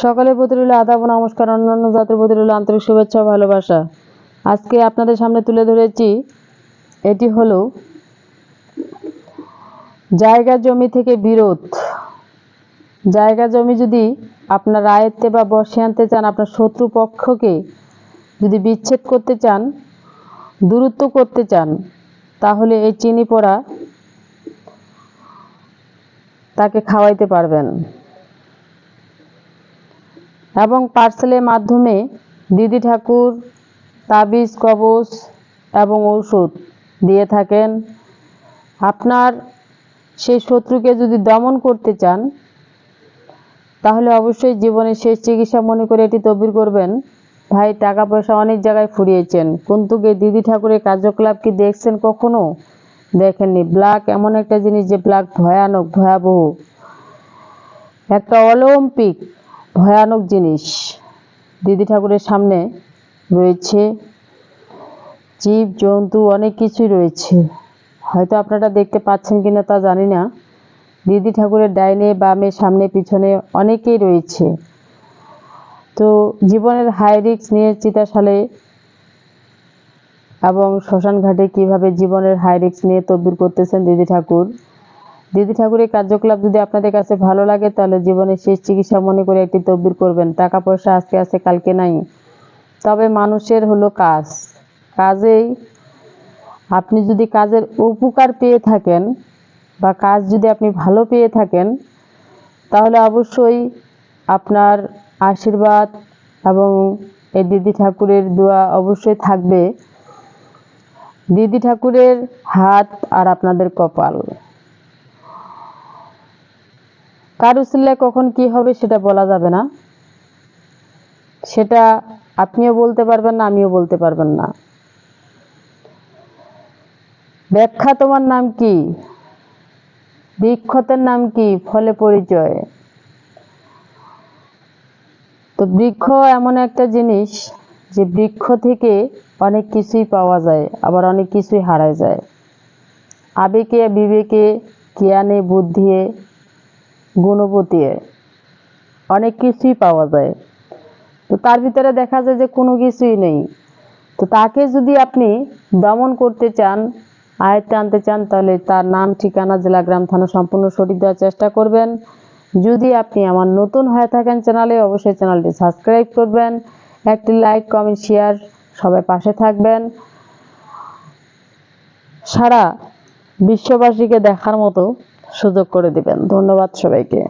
সকলের প্রতি রইল আদাব ও নমস্কার, অন্যান্য জাতির প্রতি রইল আন্তরিক শুভেচ্ছা ও ভালোবাসা। আজকে আপনাদের সামনে তুলে ধরেছি, এটি হলো জায়গা জমি থেকে বিরোধ। জায়গা জমি যদি আপনার আয়ত্তে বা বশে আনতে চান, আপনার শত্রু পক্ষকে যদি বিচ্ছেদ করতে চান, দূরত্ব করতে চান, তাহলে এই চিনি পোড়া তাকে খাওয়াইতে পারবেন। এবং পার্সেলের মাধ্যমে দিদি ঠাকুর তাবিজ, কবচ এবং ঔষধ দিয়ে থাকেন। আপনার সেই শত্রুকে যদি দমন করতে চান, তাহলে অবশ্যই জীবনের শেষ চিকিৎসা মনে করে এটি তদবির করবেন। ভাই, টাকা পয়সা অনেক জায়গায় ফুরিয়েছেন, কিন্তু দিদি ঠাকুরের কার্যকলাপ কি দেখছেন? কখনো দেখেননি। ব্ল্যাক এমন একটা জিনিস যে ব্ল্যাক ভয়ানক, ভয়াবহ, একটা অলিম্পিক ভয়ানক জিনিস। দিদি ঠাকুরের সামনে রয়েছে জীব জন্তু, অনেক কিছুই রয়েছে, হয়তো আপনারা দেখতে পাচ্ছেন কিনা তা জানি না। দিদি ঠাকুরের ডাইনে বামে সামনে পিছনে অনেকেই রয়েছে। তো জীবনের হাই রিস্ক নিয়ে চিতাশালে এবং শ্মশান ঘাটে কিভাবে জীবনের হাই রিস্ক নিয়ে তদবির করতেছেন দিদি ঠাকুর। দিদি ঠাকুরের কার্যকলাপ যদি আপনাদের কাছে ভালো লাগে, তাহলে জীবনের শেষ চিকিৎসা মনে করে একটি তদবির করবেন। টাকা পয়সা আজকে আছে, কালকে নাই, তবে মানুষের হলো কাজ। কাজেই আপনি যদি কাজের উপকার পেয়ে থাকেন বা কাজ যদি আপনি ভালো পেয়ে থাকেন, তাহলে অবশ্যই আপনার আশীর্বাদ এবং এই দিদি ঠাকুরের দোয়া অবশ্যই থাকবে। দিদি ঠাকুরের হাত আর আপনাদের কপাল। কার উসিলায় কখন কি হবে সেটা বলা যাবে না, সেটা আপনিও বলতে পারবেন না, আমিও বলতে পারবেন না। ব্যাখ্যা তোমার নাম কি, বৃক্ষতের নাম কি, ফলে পরিচয়। তো বৃক্ষ এমন একটা জিনিস যে বৃক্ষ থেকে অনেক কিছুই পাওয়া যায়, আবার অনেক কিছুই হারায় যায়। আবেগে, বিবেকে, জ্ঞানে, বুদ্ধিয়ে, গুণবতীয়ে অনেক কিছুই পাওয়া যায়। তো তার ভিতরে দেখা যায় যে কোনো কিছুই নেই। তো তাকে যদি আপনি দমন করতে চান, আয়ত্তে আনতে চান, তাহলে তার নাম, ঠিকানা, জেলা, গ্রাম, থানা সম্পূর্ণ সঠিক দেওয়ার চেষ্টা করবেন। যদি আপনি আমার নতুন হয়ে থাকেন চ্যানেলে, অবশ্যই চ্যানেলটি সাবস্ক্রাইব করবেন, একটি লাইক, কমেন্ট, শেয়ার, সবাই পাশে থাকবেন। সারা বিশ্ববাসীকে দেখার মতো সুযোগ করে দিবেন। ধন্যবাদ সবাইকে।